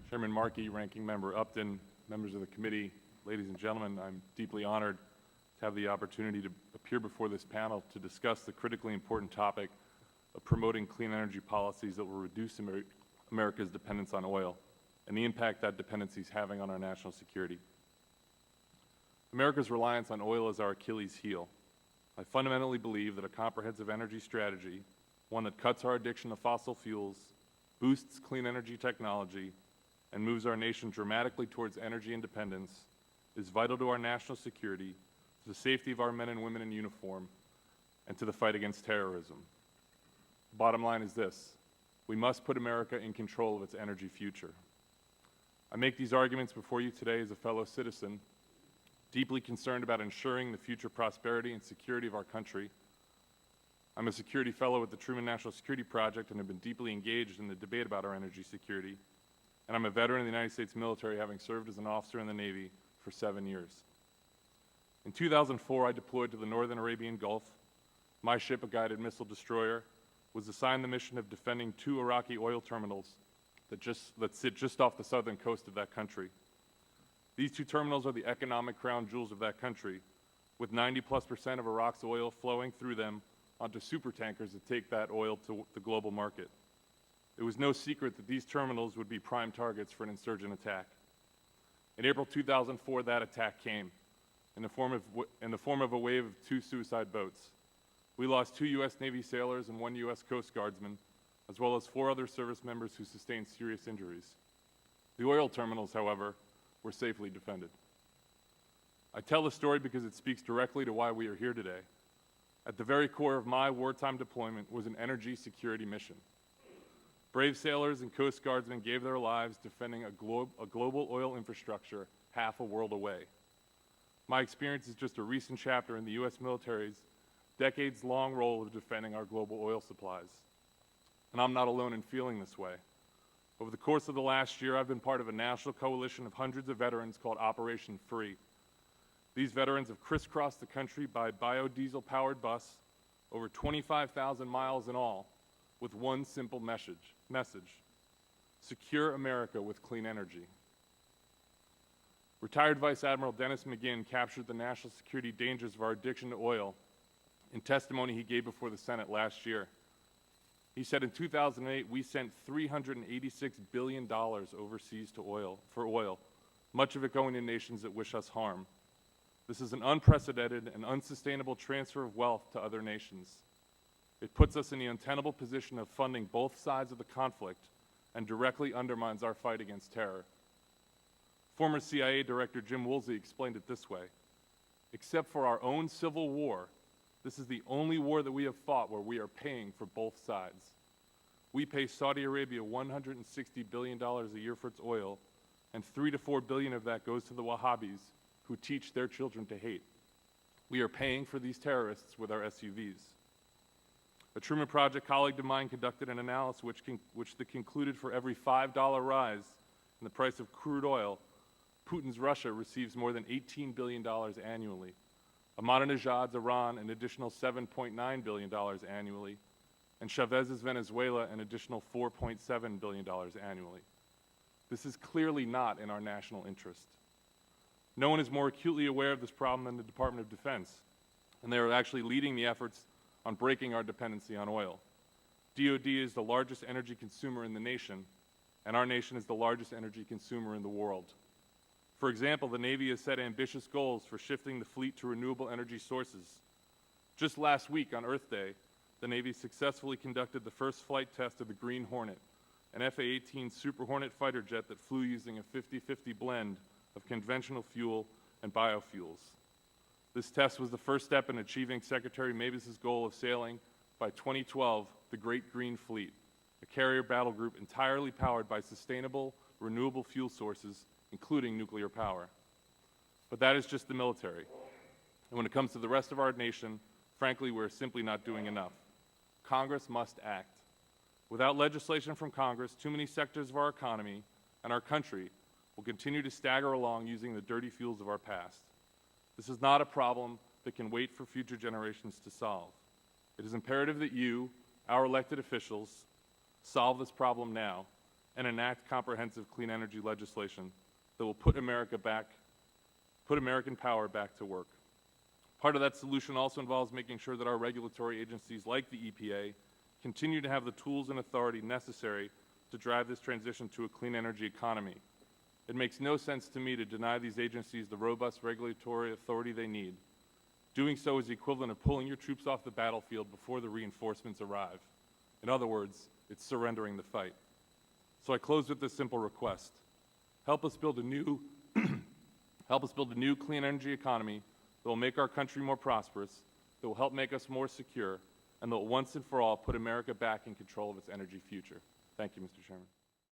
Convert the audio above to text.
Chairman Markey, Ranking Member Upton, members of the committee, ladies and gentlemen, I'm deeply honored to have the opportunity to appear before this panel to discuss the critically important topic of promoting clean energy policies that will reduce America's dependence on oil and the impact that dependency is having on our national security. America's reliance on oil is our Achilles heel. I fundamentally believe that a comprehensive energy strategy, one that cuts our addiction to fossil fuels, boosts clean energy technology, and moves our nation dramatically towards energy independence, is vital to our national security, to the safety of our men and women in uniform, and to the fight against terrorism. The bottom line is this: we must put America in control of its energy future. I make these arguments before you today as a fellow citizen, deeply concerned about ensuring the future prosperity and security of our country. I'm a security fellow at the Truman National Security Project and have been deeply engaged in the debate about our energy security. And I'm a veteran of the United States military, having served as an officer in the Navy for 7 years. In 2004, I deployed to the Northern Arabian Gulf. My ship, a guided missile destroyer, was assigned the mission of defending 2 Iraqi oil terminals that sit just off the southern coast of that country. These 2 terminals are the economic crown jewels of that country, with 90+% of Iraq's oil flowing through them onto supertankers that take that oil to the global market. It was no secret that these terminals would be prime targets for an insurgent attack. In April 2004, that attack came in the form of a wave of 2 suicide boats. We lost 2 U.S. Navy sailors and 1 U.S. Coast Guardsman, as well as 4 other service members who sustained serious injuries. The oil terminals, however, were safely defended. I tell the story because it speaks directly to why we are here today. At the very core of my wartime deployment was an energy security mission. Brave sailors and Coast Guardsmen gave their lives defending a global oil infrastructure half a world away. My experience is just a recent chapter in the U.S. military's decades-long role of defending our global oil supplies. And I'm not alone in feeling this way. Over the course of the last year, I've been part of a national coalition of hundreds of veterans called Operation Free. These veterans have crisscrossed the country by biodiesel-powered bus, over 25,000 miles in all, with one simple message: secure America with clean energy. Retired Vice Admiral Dennis McGinn captured the national security dangers of our addiction to oil in testimony he gave before the Senate last year. He said in 2008, we sent $386 billion overseas for oil, much of it going to nations that wish us harm. This is an unprecedented and unsustainable transfer of wealth to other nations. It puts us in the untenable position of funding both sides of the conflict and directly undermines our fight against terror. Former CIA Director Jim Woolsey explained it this way: except for our own civil war, this is the only war that we have fought where we are paying for both sides. We pay Saudi Arabia $160 billion a year for its oil, and $3 to $4 billion of that goes to the Wahhabis, who teach their children to hate. We are paying for these terrorists with our SUVs. A Truman Project colleague of mine conducted an analysis which concluded for every $5 rise in the price of crude oil, Putin's Russia receives more than $18 billion annually. Ahmadinejad's Iran an additional $7.9 billion annually, and Chavez's Venezuela an additional $4.7 billion annually. This is clearly not in our national interest. No one is more acutely aware of this problem than the Department of Defense, and they are actually leading the efforts on breaking our dependency on oil. DoD is the largest energy consumer in the nation, and our nation is the largest energy consumer in the world. For example, the Navy has set ambitious goals for shifting the fleet to renewable energy sources. Just last week on Earth Day, the Navy successfully conducted the first flight test of the Green Hornet, an FA-18 Super Hornet fighter jet that flew using a 50-50 blend of conventional fuel and biofuels. This test was the first step in achieving Secretary Mavis's goal of sailing, by 2012, the Great Green Fleet, a carrier battle group entirely powered by sustainable, renewable fuel sources, including nuclear power. But that is just the military. And when it comes to the rest of our nation, frankly, we're simply not doing enough. Congress must act. Without legislation from Congress, too many sectors of our economy and our country will continue to stagger along using the dirty fuels of our past. This is not a problem that can wait for future generations to solve. It is imperative that you, our elected officials, solve this problem now and enact comprehensive clean energy legislation that will put American power back to work. Part of that solution also involves making sure that our regulatory agencies like the EPA continue to have the tools and authority necessary to drive this transition to a clean energy economy. It makes no sense to me to deny these agencies the robust regulatory authority they need. Doing so is the equivalent of pulling your troops off the battlefield before the reinforcements arrive. In other words, it's surrendering the fight. So I close with this simple request. Help us build a new clean energy economy that will make our country more prosperous, that will help make us more secure, and that will once and for all put America back in control of its energy future. Thank you, Mr. Chairman.